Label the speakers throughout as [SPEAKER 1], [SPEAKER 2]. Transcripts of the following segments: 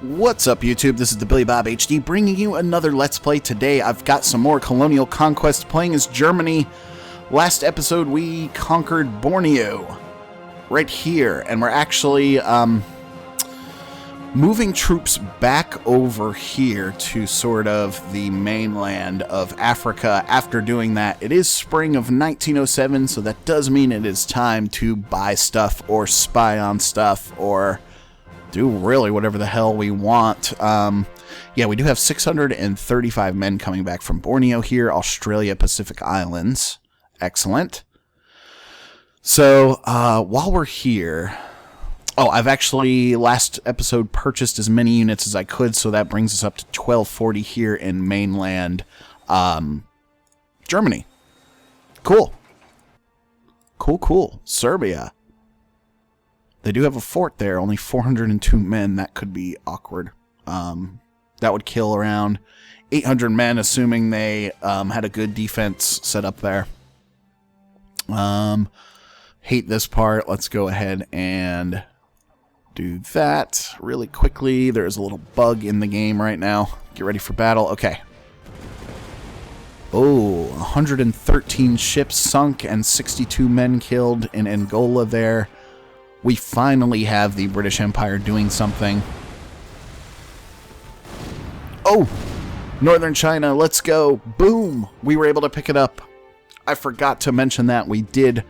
[SPEAKER 1] What's up, YouTube? This is TheBillyBobHD bringing you another Let's Play. Today I've got some more Colonial Conquest playing as Germany. Last episode we conquered Borneo right here, and we're actually moving troops back over here to sort of the mainland of Africa. After doing that, it is spring of 1907, so that does mean it is time to buy stuff or spy on stuff or do really whatever the hell we want. Yeah, we do have 635 men coming back from Borneo here, Australia, Pacific Islands. Excellent. So, while we're here... Oh, I've actually, last episode, purchased as many units as I could, so that brings us up to 1240 here in mainland Germany. Cool. Cool. Serbia. They do have a fort there, only 402 men. That could be awkward. That would kill around 800 men, assuming they had a good defense set up there. Hate this part. Let's go ahead and do that really quickly. There's a little bug in the game right now. Get ready for battle. Okay. Oh, 113 ships sunk and 62 men killed in Angola there. We finally have the British Empire doing something. Oh! Northern China, let's go. Boom! We were able to pick it up. I forgot to mention that. We did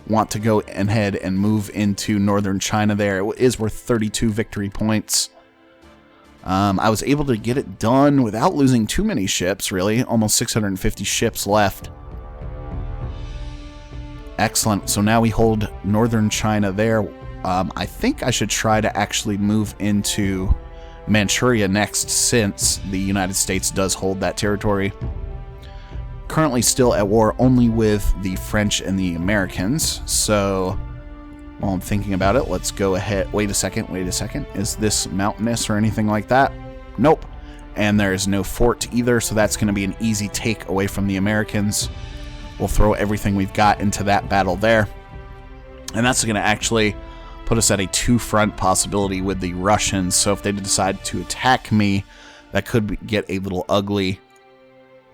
[SPEAKER 1] want to go ahead and move into Northern China there. It is worth 32 victory points. I was able to get it done without losing too many ships, really. Almost 650 ships left. Excellent. So now we hold Northern China there. I think I should try to actually move into Manchuria next, since the United States does hold that territory. Currently still at war only with the French and the Americans. So while I'm thinking about it, let's go ahead. Wait a second. Is this mountainous or anything like that? Nope. And there's no fort either, so that's going to be an easy take away from the Americans. We'll throw everything we've got into that battle there. And that's going to actually put us at a two-front possibility with the Russians. So if they decide to attack me, that could get a little ugly.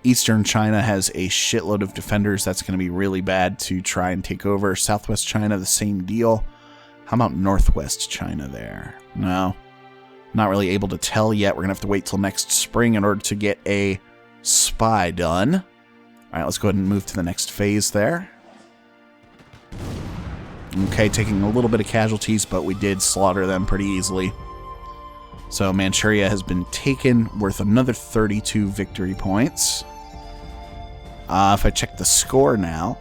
[SPEAKER 1] Eastern China has a shitload of defenders. That's going to be really bad to try and take over. Southwest China, the same deal. How about Northwest China there? No. Not really able to tell yet. We're going to have to wait till next spring in order to get a spy done. All right, let's go ahead and move to the next phase there. Okay, taking a little bit of casualties, but we did slaughter them pretty easily. So Manchuria has been taken, worth another 32 victory points. If I check the score now,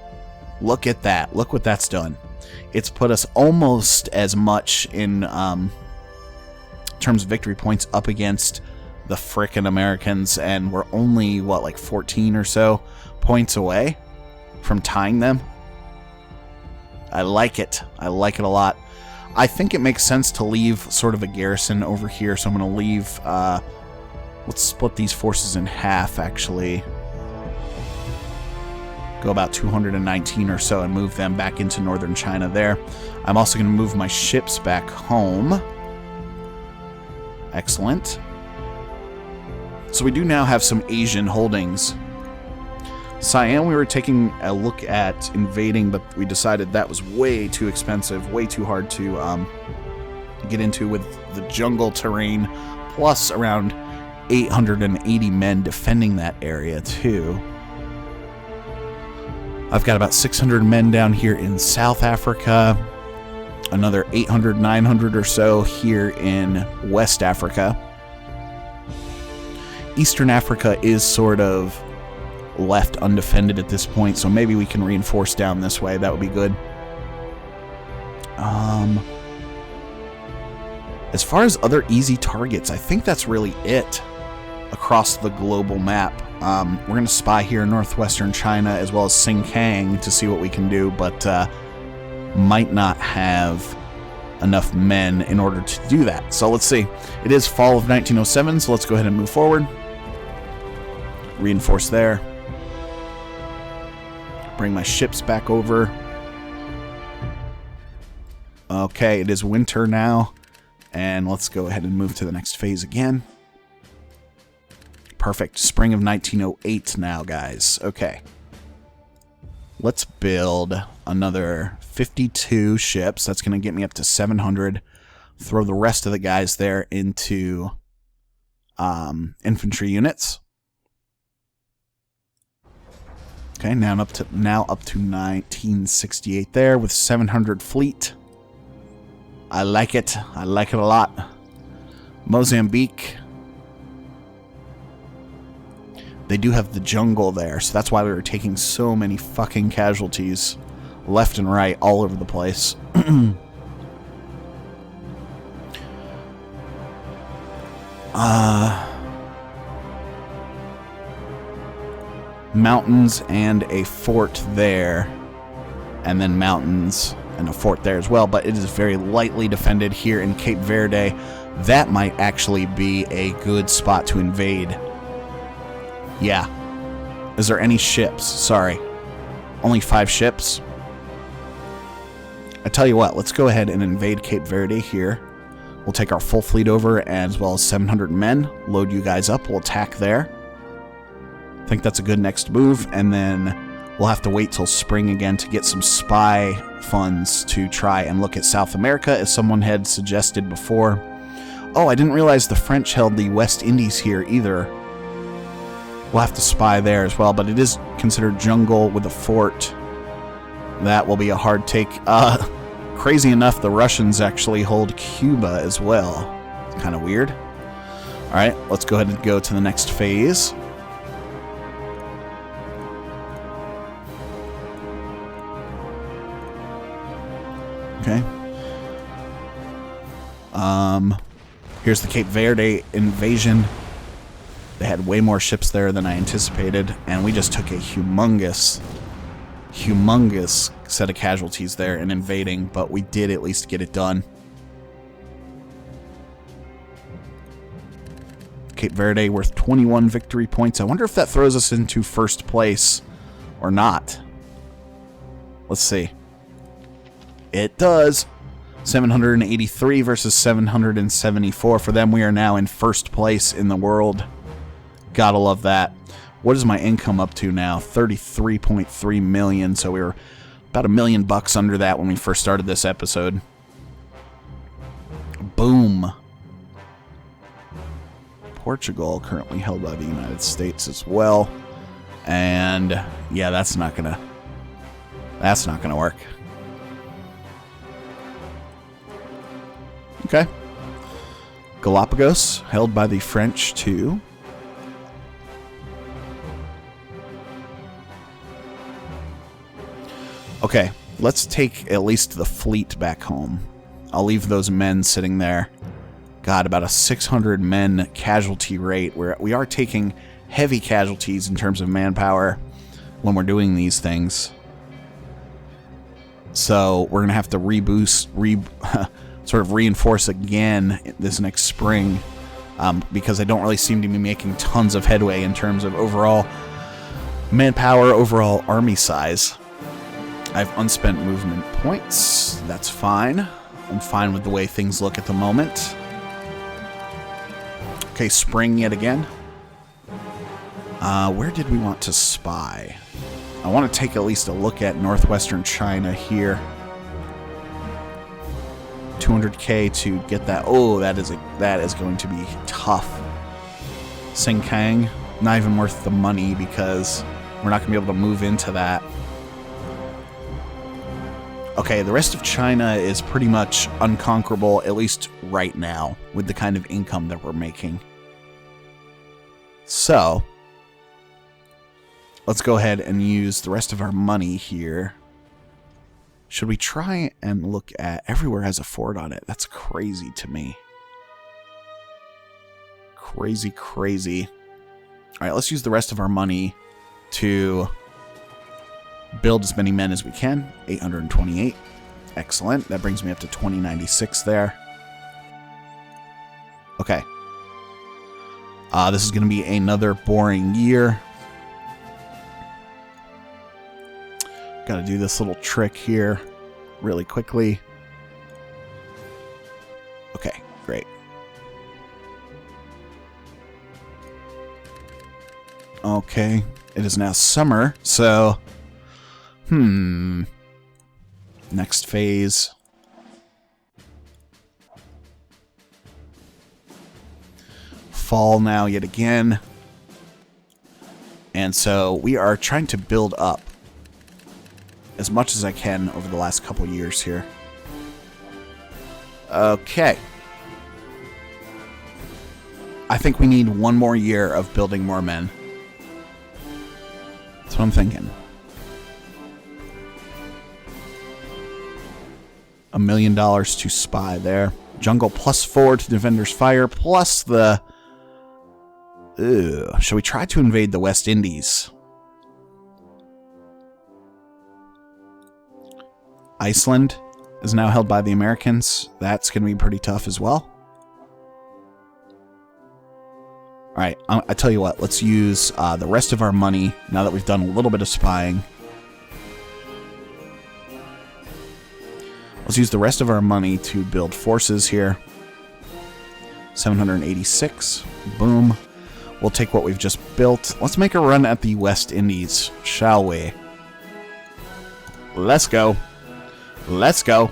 [SPEAKER 1] look at that. Look what that's done. It's put us almost as much in terms of victory points up against the frickin' Americans, and we're only, what, like 14 or so points away from tying them. I like it. I like it a lot. I think it makes sense to leave sort of a garrison over here, so I'm going to leave... let's split these forces in half, actually. Go about 219 or so and move them back into Northern China there. I'm also going to move my ships back home. Excellent. So we do now have some Asian holdings. Siam, we were taking a look at invading, but we decided that was way too expensive, way too hard to get into with the jungle terrain, plus around 880 men defending that area too. I've got about 600 men down here in South Africa, another 800, 900 or so here in West Africa. Eastern Africa is sort of left undefended at this point, so maybe we can reinforce down this way. That would be good. As far as other easy targets, I think that's really it across the global map. We're going to spy here in northwestern China as well as Xinjiang to see what we can do, but might not have enough men in order to do that. So let's see. It is fall of 1907, so let's go ahead and move forward. Reinforce there. Bring my ships back over. Okay, it is winter now, And let's go ahead and move to the next phase again. Perfect. Spring of 1908 now, guys. Okay. Let's build another 52 ships. That's going to get me up to 700. Throw the rest of the guys there into infantry units. Okay, now up to 1968 there with 700 fleet. I like it. I like it a lot. Mozambique. They do have the jungle there, so that's why we were taking so many fucking casualties left and right all over the place. Mountains and a fort there, and then mountains and a fort there as well, but it is very lightly defended here in Cape Verde. That might actually be a good spot to invade. Yeah. Is there any ships? Sorry. Only 5 ships? I tell you what, let's go ahead and invade Cape Verde here. We'll take our full fleet over as well as 700 men. Load you guys up. We'll attack there. I think that's a good next move, and then we'll have to wait till spring again to get some spy funds to try and look at South America, as someone had suggested before. Oh, I didn't realize the French held the West Indies here either. We'll have to spy there as well, but it is considered jungle with a fort. That will be a hard take. Crazy enough, the Russians actually hold Cuba as well. It's kind of weird. All right, let's go ahead and go to the next phase. Okay. Here's the Cape Verde invasion. They had way more ships there than I anticipated, and we just took a humongous set of casualties there in invading, but we did at least get it done. Cape Verde worth 21 victory points. I wonder if that throws us into first place or not. Let's see. It does. 783 versus 774. For them, we are now in first place in the world. Gotta love that. What is my income up to now? 33.3 million. So we were about $1 million under that when we first started this episode. Boom. Portugal currently held by the United States as well. And yeah, that's not gonna work. Okay. Galapagos held by the French too. Okay, let's take at least the fleet back home. I'll leave those men sitting there. God, about a 600 men casualty rate. We are taking heavy casualties in terms of manpower when we're doing these things. So we're going to have to sort of reinforce again this next spring, because I don't really seem to be making tons of headway in terms of overall manpower, overall army size. I have unspent movement points. That's fine. I'm fine with the way things look at the moment. Okay, spring yet again. Where did we want to spy? I want to take at least a look at northwestern China here. 200k to get that. Oh, that is going to be tough. Xingkang, not even worth the money because we're not going to be able to move into that. Okay, the rest of China is pretty much unconquerable, at least right now, with the kind of income that we're making. So, let's go ahead and use the rest of our money here. Should we try and look at... Everywhere has a fort on it. That's crazy to me. Crazy, crazy. Alright, let's use the rest of our money to build as many men as we can. 828. Excellent. That brings me up to 2096 there. Okay. This is going to be another boring year. Got to do this little trick here really quickly. Okay, great. Okay, it is now summer, so... Next phase. Fall now yet again. And so we are trying to build up as much as I can over the last couple years here. Okay. I think we need one more year of building more men. That's what I'm thinking. $1 million to spy there. Jungle +4 to Defender's Fire, plus the... Shall we try to invade the West Indies? Iceland is now held by the Americans. That's going to be pretty tough as well. Alright, I tell you what, let's use the rest of our money now that we've done a little bit of spying. Let's use the rest of our money to build forces here. 786. Boom. We'll take what we've just built. Let's make a run at the West Indies, shall we? Let's go. Let's go.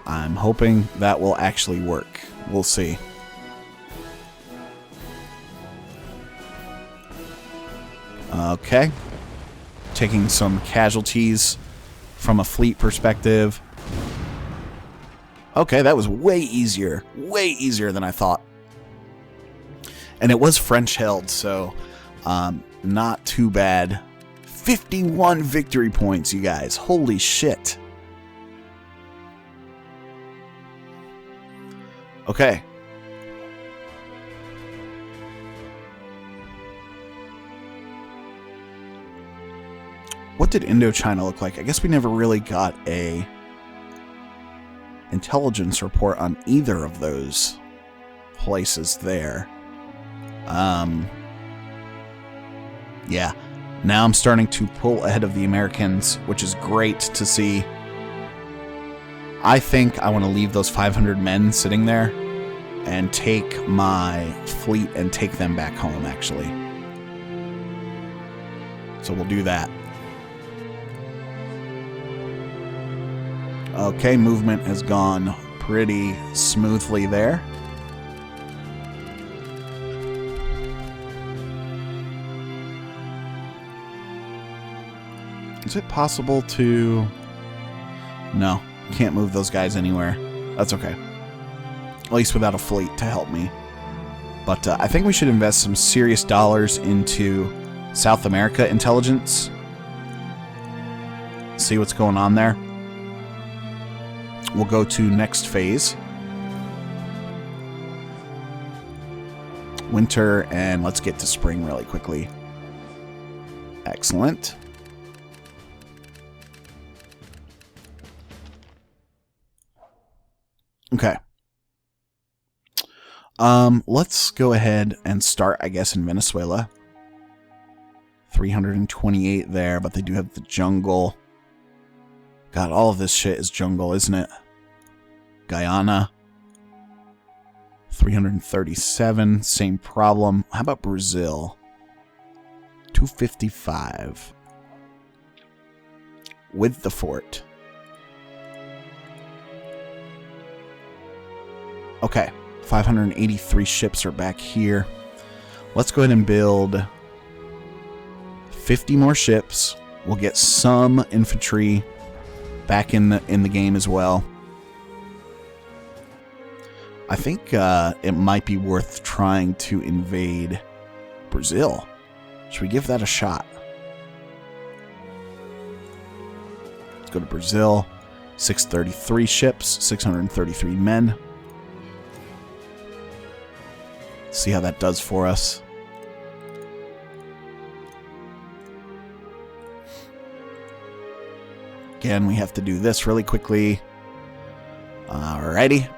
[SPEAKER 1] I'm hoping that will actually work. We'll see. Okay. Taking some casualties from a fleet perspective. Okay, that was way easier. Way easier than I thought. And it was French held, so not too bad. 51 victory points, you guys. Holy shit. Okay. What did Indochina look like? I guess we never really got a intelligence report on either of those places there. Yeah. Now I'm starting to pull ahead of the Americans, which is great to see. I think I want to leave those 500 men sitting there and take my fleet and take them back home, actually. So we'll do that. Okay, movement has gone pretty smoothly there. Is it possible to... No, can't move those guys anywhere. That's okay. At least without a fleet to help me. But I think we should invest some serious dollars into South America intelligence. See what's going on there. We'll go to next phase. Winter, and let's get to spring really quickly. Excellent. Okay. Let's go ahead and start, I guess, in Venezuela. 328 there, but they do have the jungle. God, all of this shit is jungle, isn't it? Guyana. 337, same problem. How about Brazil? 255. With the fort. Okay, 583 ships are back here. Let's go ahead and build 50 more ships. We'll get some infantry back in the game as well. I think it might be worth trying to invade Brazil. Should we give that a shot? Let's go to Brazil. 633 ships, 633 men. See how that does for us. Again, we have to do this really quickly. Alrighty.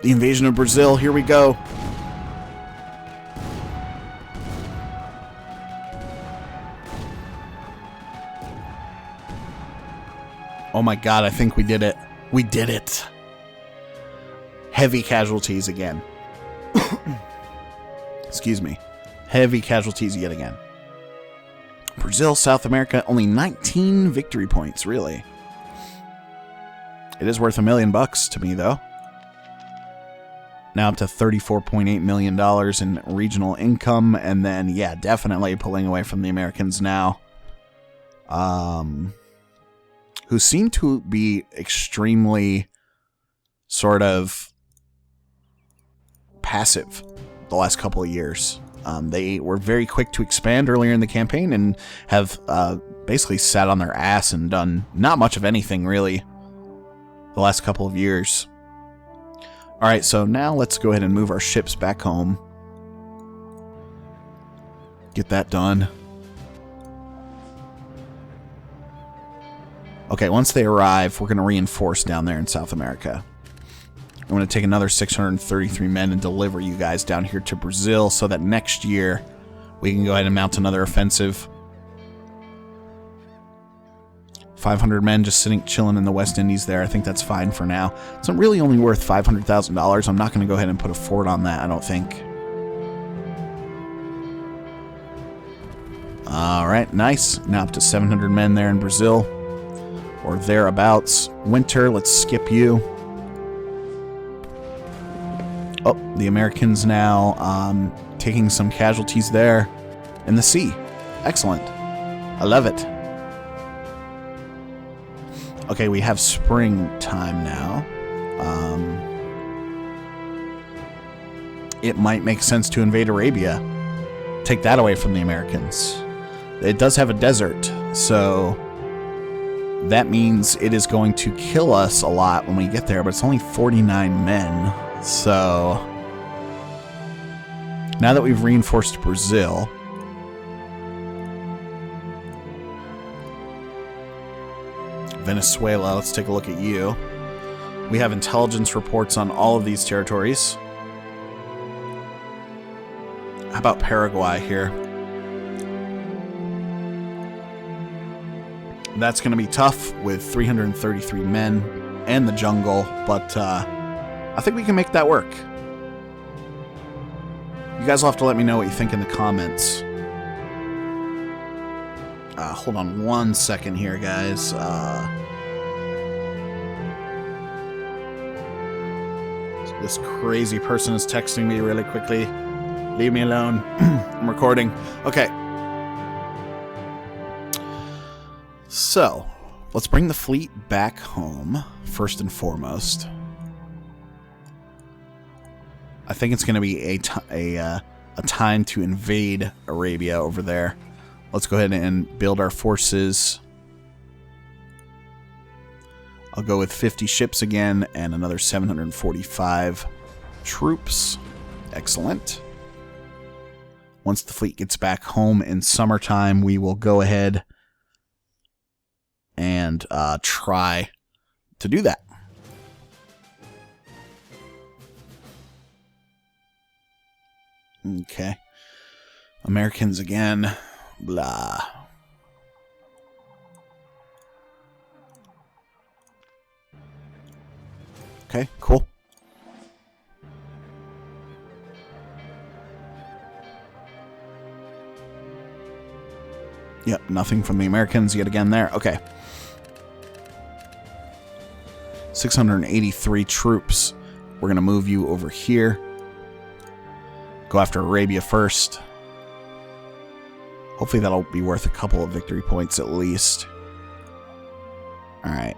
[SPEAKER 1] The invasion of Brazil, here we go. Oh my god, I think we did it. We did it. heavy casualties again. Excuse me. Heavy casualties yet again. Brazil, South America, only 19 victory points, really. It is worth $1 million to me, though. Now up to $34.8 million in regional income, and then, yeah, definitely pulling away from the Americans now. Who seem to be extremely sort of passive the last couple of years. They were very quick to expand earlier in the campaign and have basically sat on their ass and done not much of anything, really, the last couple of years. Alright, so now let's go ahead and move our ships back home. Get that done. Okay, once they arrive, we're going to reinforce down there in South America. I'm going to take another 633 men and deliver you guys down here to Brazil so that next year we can go ahead and mount another offensive. 500 men just sitting, chilling in the West Indies there. I think that's fine for now. It's really only worth $500,000. I'm not going to go ahead and put a fort on that, I don't think. Alright, nice. Now up to 700 men there in Brazil. Or thereabouts. Winter, let's skip you. Oh, the Americans now taking some casualties there in the sea. Excellent. I love it. Okay, we have springtime now. It might make sense to invade Arabia. Take that away from the Americans. It does have a desert, so that means it is going to kill us a lot when we get there, but it's only 49 men. So now that we've reinforced Brazil, Venezuela, let's take a look at you. We have intelligence reports on all of these territories. How about Paraguay here? That's going to be tough with 333 men and the jungle, but I think we can make that work. You guys will have to let me know what you think in the comments. Hold on one second here, guys. This crazy person is texting me really quickly. Leave me alone. I'm recording. Okay. So, let's bring the fleet back home, first and foremost. I think it's going to be a time to invade Arabia over there. Let's go ahead and build our forces. I'll go with 50 ships again and another 745 troops. Excellent. Once the fleet gets back home in summertime, we will go ahead and try to do that. Okay. Americans again. Blah. Okay, cool. Yep, nothing from the Americans yet again there. Okay. 683 troops. We're going to move you over here. Go after Arabia first. Hopefully that'll be worth a couple of victory points at least. Alright.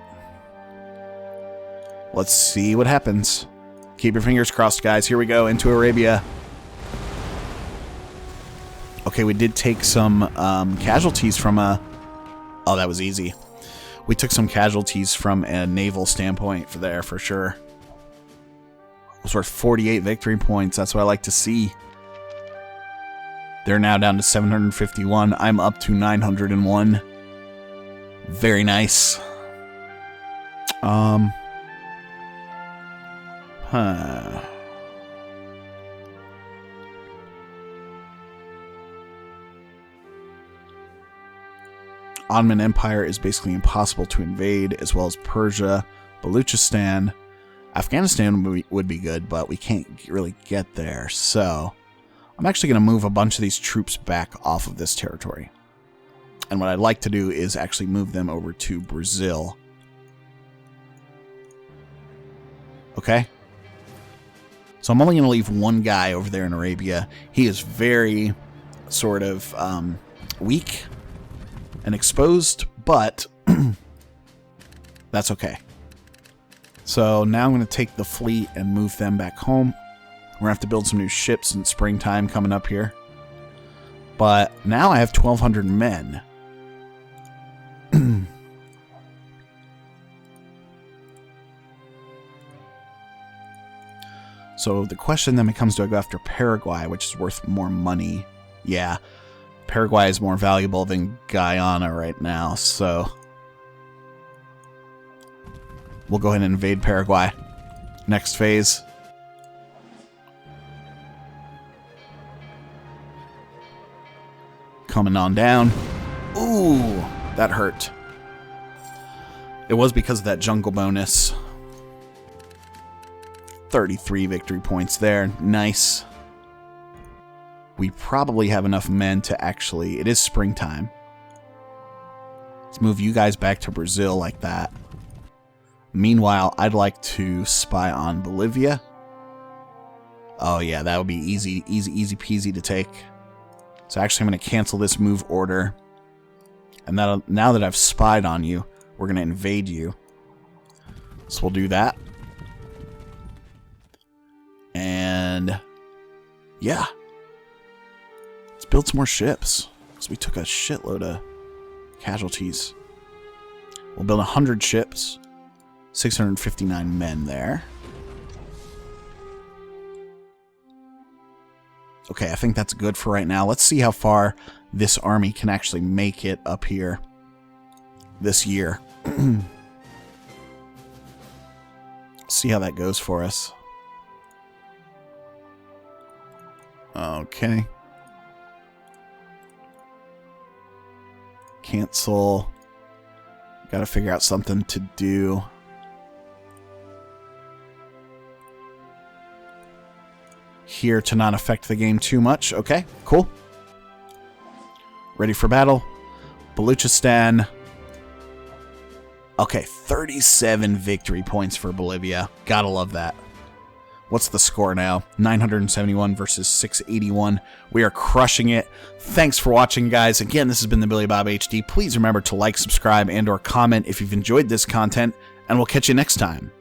[SPEAKER 1] Let's see what happens. Keep your fingers crossed, guys. Here we go, into Arabia. Okay, we did take some casualties from a... Oh, that was easy. We took some casualties from a naval standpoint for sure. It was worth 48 victory points. That's what I like to see. They're now down to 751. I'm up to 901. Very nice. Ottoman Empire is basically impossible to invade, as well as Persia, Baluchistan, Afghanistan would be good, but we can't really get there. So I'm actually going to move a bunch of these troops back off of this territory. And what I'd like to do is actually move them over to Brazil. Okay. So I'm only going to leave one guy over there in Arabia. He is very sort of weak and exposed, but that's okay. So now I'm going to take the fleet and move them back home. We're going to have to build some new ships in springtime coming up here. But now I have 1,200 men. So the question then becomes, do I go after Paraguay, which is worth more money? Yeah, Paraguay is more valuable than Guyana right now, so we'll go ahead and invade Paraguay. Next phase. Coming on down. Ooh, that hurt. It was because of that jungle bonus. 33 victory points there. Nice. We probably have enough men to actually... It is springtime. Let's move you guys back to Brazil like that. Meanwhile, I'd like to spy on Bolivia. Oh yeah, that would be easy peasy to take. So actually I'm going to cancel this move order. And now that I've spied on you, we're going to invade you. So we'll do that. And yeah, let's build some more ships, because we took a shitload of casualties. We'll build 100 ships, 659 men there. Okay, I think that's good for right now. Let's see how far this army can actually make it up here this year. See how that goes for us. Okay. Cancel. Gotta figure out something to do. Here to not affect the game too much. Okay, cool. Ready for battle. Baluchistan. Okay, 37 victory points for Bolivia. Gotta love that. What's the score now? 971 versus 681. We are crushing it. Thanks for watching, guys. Again, this has been the Billy Bob HD. Please remember to like, subscribe, and/or comment if you've enjoyed this content, and we'll catch you next time.